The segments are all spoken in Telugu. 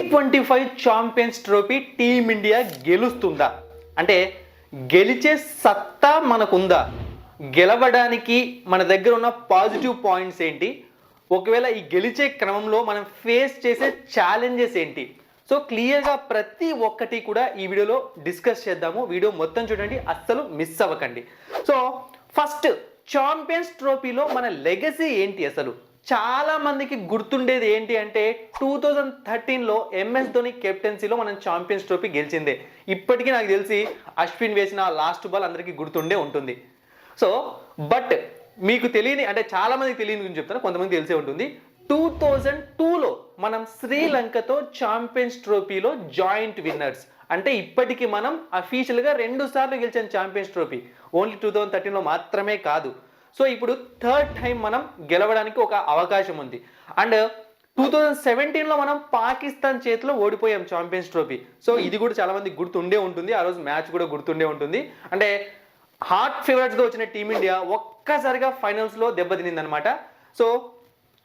T25 champions trophy team India గెలుస్తుందా? అంటే గెలిచే సత్తా మనకుందా? గెలవడానికి మన దగ్గర ఉన్న పాజిటివ్ పాయింట్స్ ఏంటి? ఒకవేళ ఈ గెలిచే క్రమంలో మనం ఫేస్ చేసే ఛాలెంజెస్ ఏంటి? సో క్లియర్గా ప్రతి ఒక్కటి కూడా ఈ వీడియోలో డిస్కస్ చేద్దాము. వీడియో మొత్తం చూడండి, అస్సలు మిస్ అవ్వకండి. సో ఫస్ట్, ఛాంపియన్స్ ట్రోఫీలో మన లెగసీ ఏంటి? అసలు చాలా మందికి గుర్తుండేది ఏంటి అంటే 2013లో MS ధోని కెప్టెన్సీలో మనం ఛాంపియన్స్ ట్రోఫీ గెలిచిందే. ఇప్పటికీ నాకు తెలిసి అశ్విన్ వేసిన లాస్ట్ బాల్ అందరికీ గుర్తుండే ఉంటుంది. సో బట్ మీకు తెలియని, అంటే చాలా మందికి తెలియని గురించి చెప్తాను, కొంతమంది తెలిసే ఉంటుంది. 2002లో మనం శ్రీలంకతో ఛాంపియన్స్ ట్రోఫీలో జాయింట్ విన్నర్స్. అంటే ఇప్పటికీ మనం అఫీషియల్గా 2 సార్లు గెలిచాం ఛాంపియన్స్ ట్రోఫీ, ఓన్లీ 2013లో మాత్రమే కాదు. సో ఇప్పుడు థర్డ్ టైం మనం గెలవడానికి ఒక అవకాశం ఉంది. అండ్ 2017లో మనం పాకిస్తాన్ చేతిలో ఓడిపోయాం ఛాంపియన్స్ ట్రోఫీ. సో ఇది కూడా చాలా మందికి గుర్తుండే ఉంటుంది, ఆ రోజు మ్యాచ్ కూడా గుర్తుండే ఉంటుంది. అంటే హాట్ ఫేవరెట్స్గా వచ్చిన టీమిండియా ఒక్కసారిగా ఫైనల్స్లో దెబ్బతినింది అనమాట. సో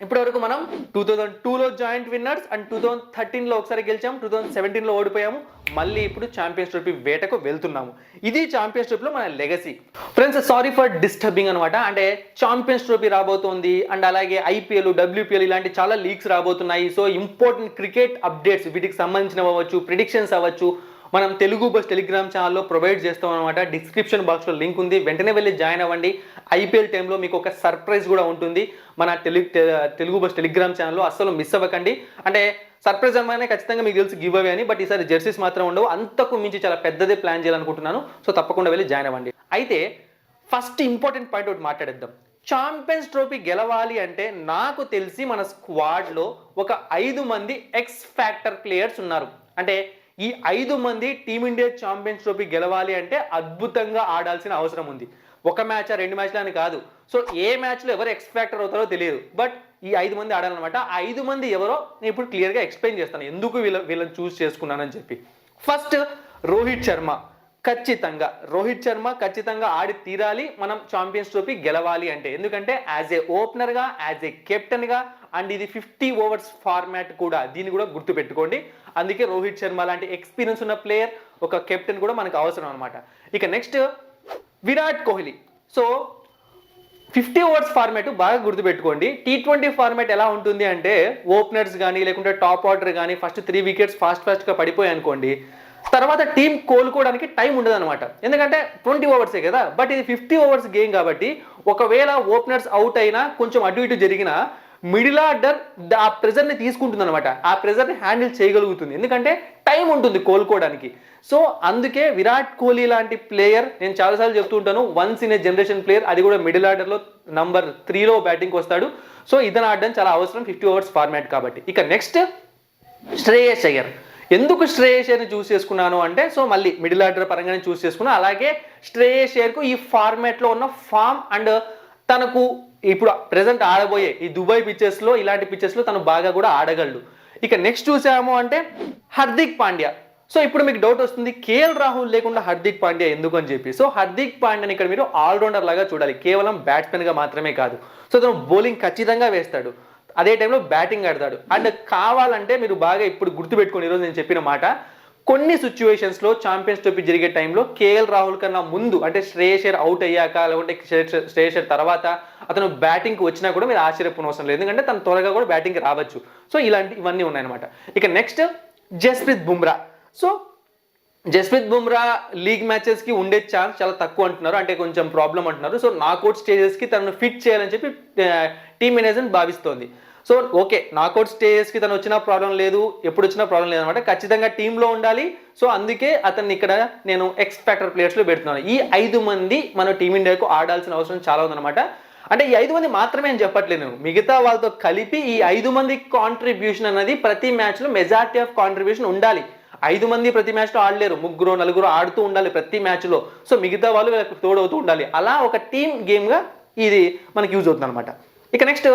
ఇప్పటివరకు మనం 2002లో జాయింట్ విన్నర్స్ అండ్ 2013లో ఒకసారి గెలిచాం, 2017లో ఓడిపోయాము, మళ్ళీ ఇప్పుడు ఛాంపియన్స్ ట్రోఫీ వేటకు వెళ్తున్నాము. ఇది ఛాంపియన్స్ ట్రోఫీలో మన legacy. Friends, sorry for disturbing అనమాట. అంటే ఛాంపియన్స్ ట్రోఫీ రాబోతోంది అండ్ అలాగే IPL, WPL ఇలాంటి చాలా లీగ్స్ రాబోతున్నాయి. సో ఇంపార్టెంట్ క్రికెట్ అప్డేట్స్ వీటికి సంబంధించినవి అవ్వచ్చు, ప్రిడిక్షన్స్ అవ్వచ్చు, మనం తెలుగు బస్ టెలిగ్రామ్ ఛానల్లో ప్రొవైడ్ చేస్తాం అనమాట. డిస్క్రిప్షన్ బాక్స్లో లింక్ ఉంది, వెంటనే వెళ్ళి జాయిన్ అవ్వండి. IPL టైంలో మీకు ఒక సర్ప్రైజ్ కూడా ఉంటుంది మన తెలుగు బస్ టెలిగ్రామ్ ఛానల్లో, అస్సలు మిస్ అవ్వకండి. అంటే సర్ప్రైజ్ అనగానే ఖచ్చితంగా మీకు తెలుసు గివ్ అవే అని, బట్ ఈసారి జెర్సీస్ మాత్రం ఉండవు, అంతకు మించి చాలా పెద్దదే ప్లాన్ చేయాలనుకుంటున్నాను. సో తప్పకుండా వెళ్ళి జాయిన్ అవ్వండి. అయితే ఫస్ట్ ఇంపార్టెంట్ పాయింట్ ఒకటి మాట్లాడేద్దాం. ఛాంపియన్స్ ట్రోఫీ గెలవాలి అంటే నాకు తెలిసి మన స్క్వాడ్లో ఒక 5 మంది ఎక్స్ ఫ్యాక్టర్ ప్లేయర్స్ ఉన్నారు. అంటే ఈ 5 మంది టీమిండియా ఛాంపియన్స్ ట్రోఫీ గెలవాలి అంటే అద్భుతంగా ఆడాల్సిన అవసరం ఉంది. ఒక మ్యాచ్ 2 మ్యాచ్లు అని కాదు. సో ఏ మ్యాచ్లో ఎవరు ఎక్స్ ఫ్యాక్టర్ అవుతారో తెలియదు, బట్ ఈ 5 మంది ఆడాలన్నమాట. ఆ 5 మంది ఎవరో నేను ఇప్పుడు క్లియర్గా ఎక్స్ప్లెయిన్ చేస్తాను, ఎందుకు వీళ్ళని చూస్ చేసుకున్నానని చెప్పి. ఫస్ట్, రోహిత్ శర్మ. రోహిత్ శర్మ ఖచ్చితంగా ఆడి తీరాలి మనం ఛాంపియన్స్ ట్రోఫీ గెలవాలి అంటే. ఎందుకంటే యాజ్ ఏ ఓపెనర్గా, యాజ్ ఏ కెప్టెన్గా, అండ్ ఇది 50 ఓవర్స్ ఫార్మాట్ కూడా, దీన్ని కూడా గుర్తుపెట్టుకోండి. అందుకే రోహిత్ శర్మ లాంటి ఎక్స్పీరియన్స్ ఉన్న ప్లేయర్, ఒక కెప్టెన్ కూడా మనకు అవసరం అనమాట. ఇక next Virat Kohli. So 50 overs format బాగా గుర్తుపెట్టుకోండి. T20 ఫార్మాట్ ఎలా ఉంటుంది అంటే ఓపెనర్స్ కానీ లేకుంటే టాప్ ఆర్డర్ కానీ ఫస్ట్ 3 వికెట్స్ ఫాస్ట్గా పడిపోయాయి అనుకోండి, తర్వాత టీం కోలుకోవడానికి టైం ఉండదు అనమాట. ఎందుకంటే 20 ఓవర్సే కదా, బట్ ఇది 50 ఓవర్స్ గేమ్ కాబట్టి ఒకవేళ ఓపెనర్స్ అవుట్ అయినా, కొంచెం అటు ఇటు జరిగినా, మిడిల్ ఆర్డర్ ఆ ప్రెజర్ని తీసుకుంటుంది అనమాట, ఆ ప్రెజర్ని హ్యాండిల్ చేయగలుగుతుంది, ఎందుకంటే టైం ఉంటుంది కోలుకోవడానికి. సో అందుకే విరాట్ కోహ్లీ లాంటి ప్లేయర్, నేను చాలాసార్లు చెప్తూ ఉంటాను, once in a generation player, అది కూడా మిడిల్ ఆర్డర్లో నంబర్ 3లో బ్యాటింగ్కి వస్తాడు. సో ఇతను ఆడడం చాలా అవసరం 50 ఓవర్స్ ఫార్మాట్ కాబట్టి. ఇక నెక్స్ట్ శ్రేయస్ అయ్యర్. ఎందుకు శ్రేయస్ అయ్యర్ని చూస్ చేసుకున్నాను అంటే, సో మళ్ళీ మిడిల్ ఆర్డర్ పరంగానే చూస్ చేసుకున్నాను. అలాగే శ్రేయస్ అయ్యర్కు ఈ ఫార్మాట్లో ఉన్న ఫామ్ అండ్ తనకు ఇప్పుడు ప్రెసెంట్ ఆడబోయే ఈ దుబాయ్ పిచ్చెస్లో, ఇలాంటి పిచ్చెస్లో తను బాగా కూడా ఆడగలడు. ఇక నెక్స్ట్ చూసాము అంటే హార్దిక్ పాండ్యా. సో ఇప్పుడు మీకు డౌట్ వస్తుంది, KL రాహుల్ లేకుండా హార్దిక్ పాండ్యా ఎందుకు అని చెప్పి. సో హార్దిక్ పాండ్యాని ఇక్కడ మీరు ఆల్రౌండర్ లాగా చూడాలి, కేవలం బ్యాట్స్మెన్గా మాత్రమే కాదు. సో తను బౌలింగ్ ఖచ్చితంగా వేస్తాడు, అదే టైంలో బ్యాటింగ్ ఆడతాడు. అండ్ కావాలంటే మీరు బాగా ఇప్పుడు గుర్తుపెట్టుకోండి, ఈరోజు నేను చెప్పిన మాట, కొన్ని సిచ్యువేషన్స్లో ఛాంపియన్స్ ట్రోఫీ జరిగే టైంలో KL రాహుల్ కన్నా ముందు, అంటే శ్రేయస్ అయ్యర్ అవుట్ అయ్యాక, లేకుంటే శ్రేయస్ అయ్యర్ తర్వాత అతను బ్యాటింగ్కి వచ్చినా కూడా మీరు ఆశ్చర్యపోనవసరం లేదు, ఎందుకంటే తను త్వరగా కూడా బ్యాటింగ్కి రావచ్చు. సో ఇవన్నీ ఉన్నాయన్నమాట. ఇక next Jasprit Bumrah. So Jasprit Bumrah league మ్యాచెస్కి ఉండే ఛాన్స్ చాలా తక్కువ అంటున్నారు, అంటే కొంచెం ప్రాబ్లం అంటున్నారు. సో నాకౌట్ స్టేజెస్కి తనను ఫిట్ చేయాలని చెప్పి టీమ్ మేనేజ్మెంట్ భావిస్తోంది. సో ఓకే, నాకౌట్ స్టేజెస్కి తను వచ్చినా ప్రాబ్లం లేదు, ఎప్పుడు వచ్చినా ప్రాబ్లం లేదనమాట, ఖచ్చితంగా టీంలో ఉండాలి. సో అందుకే అతన్ని ఇక్కడ నేను ఎక్స్ ఫ్యాక్టర్ ప్లేయర్స్లో పెడుతున్నాను. ఈ 5 మంది మన టీమిండియాకు ఆడాల్సిన అవసరం చాలా ఉందన్నమాట. అంటే ఈ 5 మంది మాత్రమే అని చెప్పట్లేదు, మిగతా వాళ్ళతో కలిపి ఈ 5 మంది కాంట్రిబ్యూషన్ అనేది ప్రతి మ్యాచ్లో మెజారిటీ ఆఫ్ కాంట్రిబ్యూషన్ ఉండాలి. 5 మంది ప్రతి మ్యాచ్లో ఆడలేరు, 3, 4 ఆడుతూ ఉండాలి ప్రతి మ్యాచ్లో. సో మిగతా వాళ్ళు వీళ్ళకి తోడవుతూ ఉండాలి. అలా ఒక టీమ్ గేమ్గా ఇది మనకి యూజ్ అవుతుంది అనమాట. ఇక నెక్స్ట్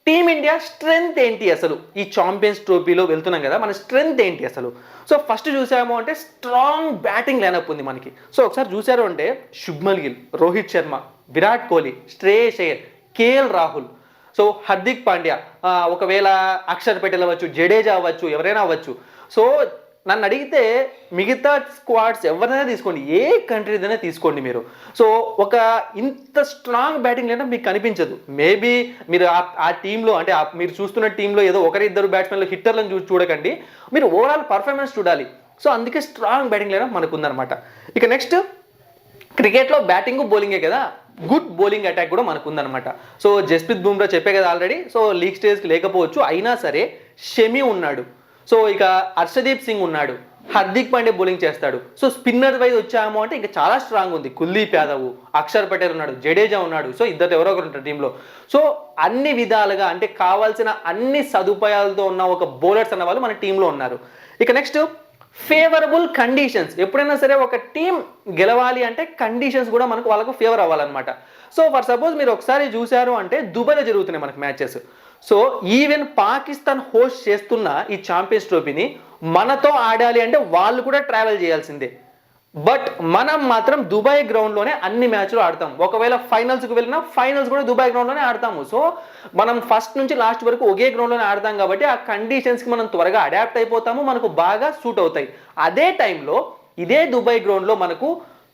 టీమిండియా స్ట్రెంగ్త్ ఏంటి అసలు? ఈ ఛాంపియన్స్ ట్రోఫీలో వెళ్తున్నాం కదా, మన స్ట్రెంగ్త్ ఏంటి అసలు? సో ఫస్ట్ చూసాము అంటే స్ట్రాంగ్ బ్యాటింగ్ లైనప్ ఉంది మనకి. సో ఒకసారి చూసారు అంటే శుభ్మన్ గిల్, రోహిత్ శర్మ, విరాట్ కోహ్లీ, శ్రేయస్ అయ్యర్, KL రాహుల్, సో హార్దిక్ పాండ్యా, ఒకవేళ అక్షర్ పటేల్ అవ్వచ్చు, జడేజా అవ్వచ్చు, ఎవరైనా అవ్వచ్చు. సో నన్ను అడిగితే మిగతా స్క్వాడ్స్ ఎవరైనా తీసుకోండి, ఏ కంట్రీదైనా తీసుకోండి మీరు. సో ఒక ఇంత స్ట్రాంగ్ బ్యాటింగ్ లేదా మీకు కనిపించదు. మేబీ మీరు ఆ టీంలో అంటే మీరు చూస్తున్న టీంలో ఏదో ఒకరిద్దరు బ్యాట్స్మెన్లు హిట్టర్లను చూడకండి, మీరు ఓవరాల్ పర్ఫార్మెన్స్ చూడాలి. సో అందుకే స్ట్రాంగ్ బ్యాటింగ్ లేదా మనకు ఉందన్నమాట. ఇక నెక్స్ట్ క్రికెట్లో బ్యాటింగ్ బౌలింగే కదా, గుడ్ బౌలింగ్ అటాక్ కూడా మనకు ఉందన్నమాట. సో జస్ప్రీత్ బుమ్రా చెప్పే కదా ఆల్రెడీ, సో లీగ్ స్టేజ్కి లేకపోవచ్చు, అయినా సరే షమి ఉన్నాడు. సో ఇక హర్షదీప్ సింగ్ ఉన్నాడు, హార్దిక్ పాండ్యా బౌలింగ్ చేస్తాడు. సో స్పిన్నర్ వైజ్ వచ్చాము అంటే ఇంకా చాలా స్ట్రాంగ్ ఉంది. కుల్దీప్ యాదవ్, అక్షర్ పటేల్ ఉన్నాడు, జడేజా ఉన్నాడు. సో ఇద్దరు ఎవరో ఒకరు ఉంటారు టీంలో. సో అన్ని విధాలుగా అంటే కావాల్సిన అన్ని సదుపాయాలతో ఉన్న ఒక బౌలర్స్ అన్న వాళ్ళు మన టీంలో ఉన్నారు. ఇక నెక్స్ట్ ఫేవరబుల్ కండిషన్స్. ఎప్పుడైనా సరే ఒక టీం గెలవాలి అంటే కండిషన్స్ కూడా మనకు వాళ్ళకు ఫేవర్ అవ్వాలన్నమాట. సో ఫర్ సపోజ్ మీరు ఒకసారి చూశారు అంటే దుబాయ్లో జరుగుతున్నాయి మనకు matches. So even Pakistan host చేస్తున్న ఈ ఛాంపియన్స్ ట్రోఫీని మనతో ఆడాలి అంటే వాళ్ళు కూడా ట్రావెల్ చేయాల్సిందే. బట్ మనం మాత్రం దుబాయ్ గ్రౌండ్లోనే అన్ని మ్యాచ్లు ఆడతాం. ఒకవేళ ఫైనల్స్కి వెళ్ళినా ఫైనల్స్ కూడా దుబాయ్ గ్రౌండ్లోనే ఆడతాము. సో మనం ఫస్ట్ నుంచి లాస్ట్ వరకు ఒకే గ్రౌండ్లోనే ఆడతాం కాబట్టి ఆ కండిషన్స్కి మనం త్వరగా అడాప్ట్ అయిపోతాము, మనకు బాగా సూట్ అవుతాయి. అదే టైంలో ఇదే దుబాయ్ గ్రౌండ్లో మనకు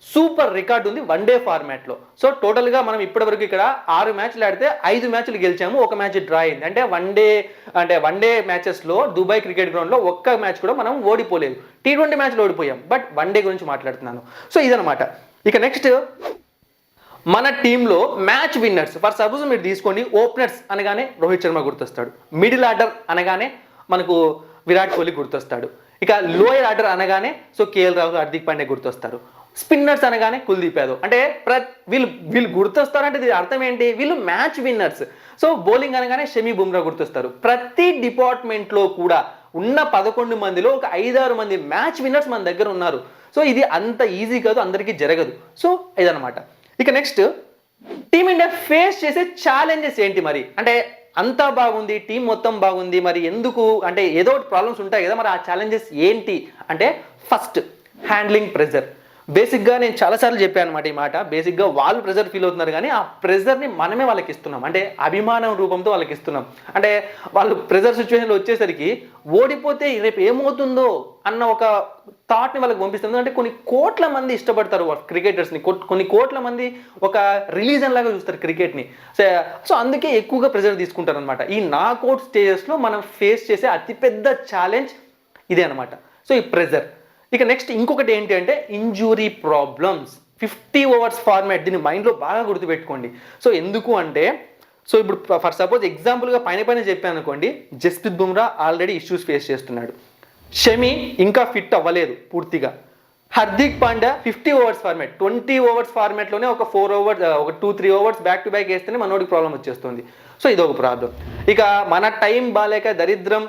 సూపర్ రికార్డ్ ఉంది వన్ డే ఫార్మాట్లో. సో టోటల్గా మనం ఇప్పటివరకు ఇక్కడ 6 మ్యాచ్లు ఆడితే 5 మ్యాచ్లు గెలిచాము, ఒక మ్యాచ్ డ్రా అయింది. అంటే వన్ డే మ్యాచెస్లో దుబాయ్ క్రికెట్ గ్రౌండ్లో ఒక్క మ్యాచ్ కూడా మనం ఓడిపోలేదు. T20 మ్యాచ్లో ఓడిపోయాం, బట్ వన్ డే గురించి మాట్లాడుతున్నాను. సో ఇదనమాట. ఇక నెక్స్ట్ మన టీంలో మ్యాచ్ విన్నర్స్. ఫర్ సపోజ్ మీరు తీసుకోండి, ఓపెనర్స్ అనగానే రోహిత్ శర్మ గుర్తొస్తాడు, మిడిల్ ఆర్డర్ అనగానే మనకు విరాట్ కోహ్లీ గుర్తొస్తాడు, ఇక లోయర్ ఆర్డర్ అనగానే సో కేఎల్ రాహుల్, హార్దిక్ పాండ్యా గుర్తొస్తారు, స్పిన్నర్స్ అనగానే కుల్దీప్ యాదవ్. అంటే వీళ్ళు గుర్తొస్తారంటే దీని అర్థం ఏంటి, వీళ్ళు మ్యాచ్ విన్నర్స్. సో బౌలింగ్ అనగానే షమి, బుమ్రా గుర్తొస్తారు. ప్రతి డిపార్ట్మెంట్లో కూడా ఉన్న 11 మందిలో ఒక 5-6 మంది మ్యాచ్ విన్నర్స్ మన దగ్గర ఉన్నారు. సో ఇది అంత ఈజీ కాదు, అందరికీ జరగదు. సో ఇదనమాట. ఇక నెక్స్ట్ టీమిండియా ఫేస్ చేసే ఛాలెంజెస్ ఏంటి మరి అంటే, అంతా బాగుంది, టీం మొత్తం బాగుంది, మరి ఎందుకు అంటే ఏదో ఒకటి ప్రాబ్లమ్స్ ఉంటాయి కదా, మరి ఆ ఛాలెంజెస్ ఏంటి అంటే ఫస్ట్ హ్యాండ్లింగ్ ప్రెజర్. బేసిక్గా నేను చాలాసార్లు చెప్పాను అనమాట ఈ మాట. బేసిక్గా వాళ్ళు ప్రెజర్ ఫీల్ అవుతున్నారు, కానీ ఆ ప్రెజర్ని మనమే వాళ్ళకి ఇస్తున్నాం. అంటే అభిమానం రూపంతో వాళ్ళకి ఇస్తున్నాం. అంటే వాళ్ళు ప్రెజర్ సిచ్యువేషన్లో వచ్చేసరికి ఓడిపోతే రేపు ఏమవుతుందో అన్న ఒక థాట్ని వాళ్ళకి పంపిస్తుంది. అంటే కొన్ని కోట్ల మంది ఇష్టపడతారు క్రికెటర్స్ని, కొన్ని కోట్ల మంది ఒక రిలీజన్ లాగా చూస్తారు క్రికెట్ని. సో అందుకే ఎక్కువగా ప్రెజర్ తీసుకుంటారు అనమాట. ఈ నాకౌట్ స్టేజెస్లో మనం ఫేస్ చేసే అతిపెద్ద ఛాలెంజ్ ఇదే అనమాట. సో ఈ ప్రెజర్. ఇక నెక్స్ట్ ఇంకొకటి ఏంటి అంటే ఇంజురీ ప్రాబ్లమ్స్. 50 ఓవర్స్ ఫార్మాట్, దీన్ని మైండ్లో బాగా గుర్తుపెట్టుకోండి. సో ఎందుకు అంటే, సో ఇప్పుడు ఫర్ సపోజ్ ఎగ్జాంపుల్గా పైన చెప్పాను అనుకోండి, Jasprit Bumrah already issues face చేస్తున్నాడు, షమి ఇంకా ఫిట్ అవ్వలేదు పూర్తిగా, Hardik Pandya 50 overs format, 20 overs ఫార్మాట్లోనే ఒక 4 ఓవర్స్ ఒక 2-3 ఓవర్స్ బ్యాక్ టు బ్యాక్ వేస్తేనే మనోడికి ప్రాబ్లం వచ్చేస్తుంది. సో ఇదొక ప్రాబ్లం. ఇక మన టైం బాలేక దరిద్రం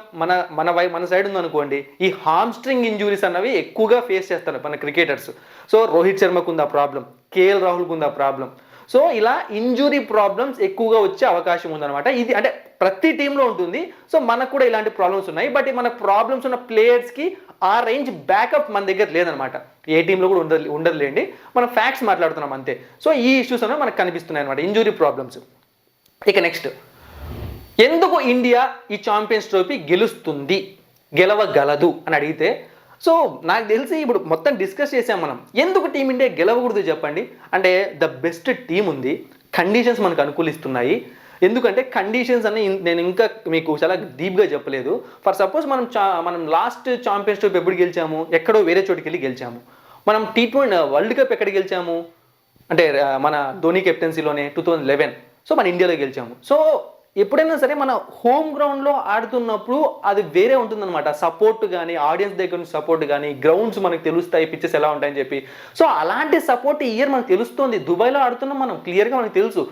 మన సైడ్ ఉందనుకోండి, ఈ హామ్స్ట్రింగ్ ఇంజురీస్ అన్నవి ఎక్కువగా ఫేస్ చేస్తారు మన క్రికెటర్స్. సో రోహిత్ శర్మకు ఉంది ఆ ప్రాబ్లం, కేఎల్ రాహుల్కి ఉంది ఆ ప్రాబ్లం. సో ఇలా ఇంజురీ ప్రాబ్లమ్స్ ఎక్కువగా వచ్చే అవకాశం ఉందన్నమాట. ఇది అంటే ప్రతి టీంలో ఉంటుంది. సో మనకు కూడా ఇలాంటి ప్రాబ్లమ్స్ ఉన్నాయి. బట్ మన ప్రాబ్లమ్స్ ఉన్న ప్లేయర్స్కి ఆ రేంజ్ బ్యాకప్ మన దగ్గర లేదనమాట. ఏ టీంలో కూడా ఉండదులేండి, మనం ఫ్యాక్ట్స్ మాట్లాడుతున్నాం అంతే. సో ఈ ఇష్యూస్ అనేవి మనకు కనిపిస్తున్నాయి అనమాట, ఇంజురీ ప్రాబ్లమ్స్. ఇక నెక్స్ట్, ఎందుకు ఇండియా ఈ ఛాంపియన్స్ ట్రోఫీ గెలవగలదు అని అడిగితే, సో నాకు తెలిసి ఇప్పుడు మొత్తం డిస్కస్ చేసాం మనం. ఎందుకు టీమిండియా గెలవకూడదు చెప్పండి అంటే, ద బెస్ట్ టీం ఉంది, కండిషన్స్ మనకు అనుకూలిస్తున్నాయి. ఎందుకంటే కండిషన్స్ అని నేను ఇంకా మీకు చాలా డీప్గా చెప్పలేదు. ఫర్ సపోజ్ మనం లాస్ట్ ఛాంపియన్స్ ట్రోఫీ ఎప్పుడు గెలిచాము, ఎక్కడో వేరే చోటుకి వెళ్ళి గెలిచాము. మనం T20 వరల్డ్ కప్ ఎక్కడ గెలిచాము అంటే మన ధోని కెప్టెన్సీలోనే 2011. సో మన ఇండియాలో గెలిచాము. సో ఎప్పుడైనా సరే మన హోమ్ గ్రౌండ్లో ఆడుతున్నప్పుడు అది వేరే ఉంటుందన్నమాట. సపోర్ట్ కానీ, ఆడియన్స్ దగ్గర నుంచి సపోర్ట్ కానీ, గ్రౌండ్స్ మనకు తెలుస్తాయి, పిచ్చెస్ ఎలా ఉంటాయని చెప్పి. సో అలాంటి సపోర్ట్ ఈ ఇయర్ మనకు తెలుస్తుంది. దుబాయ్లో ఆడుతున్నాం మనం, క్లియర్గా మనకు తెలుసు.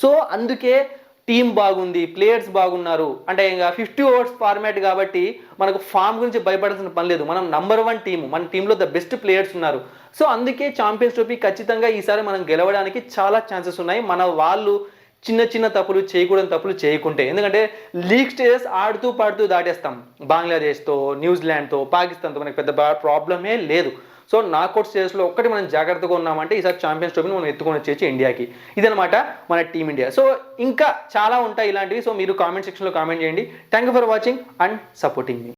సో అందుకే టీం బాగుంది, ప్లేయర్స్ బాగున్నారు. అంటే ఇంకా 50 ఓవర్స్ ఫార్మాట్ కాబట్టి మనకు ఫామ్ గురించి భయపడాల్సిన పని లేదు. మనం నంబర్ 1 టీము, మన టీంలో ద బెస్ట్ ప్లేయర్స్ ఉన్నారు. సో అందుకే ఛాంపియన్స్ ట్రోఫీ ఖచ్చితంగా ఈసారి మనం గెలవడానికి చాలా ఛాన్సెస్ ఉన్నాయి. మన వాళ్ళు చిన్న తప్పులు చేయకూడని తప్పులు చేయకుంటే. ఎందుకంటే లీగ్ స్టేజెస్ ఆడుతూ పాడుతూ దాటేస్తాం. బంగ్లాదేశ్తో, న్యూజిలాండ్తో, పాకిస్తాన్తో మనకు పెద్ద ప్రాబ్లమే లేదు. సో నాకౌట్ స్టేజ్లో ఒక్కటి మనం జాగ్రత్తగా ఉన్నామంటే ఈసారి ఛాంపియన్స్ ట్రోఫీని మనం ఎత్తుకొని వచ్చేసి ఇండియాకి. ఇదనమాట మన టీమిండియా. సో ఇంకా చాలా ఉంటాయి ఇలాంటివి. సో మీరు కామెంట్ సెక్షన్లో కామెంట్ చేయండి. Thank you for watching and supporting me.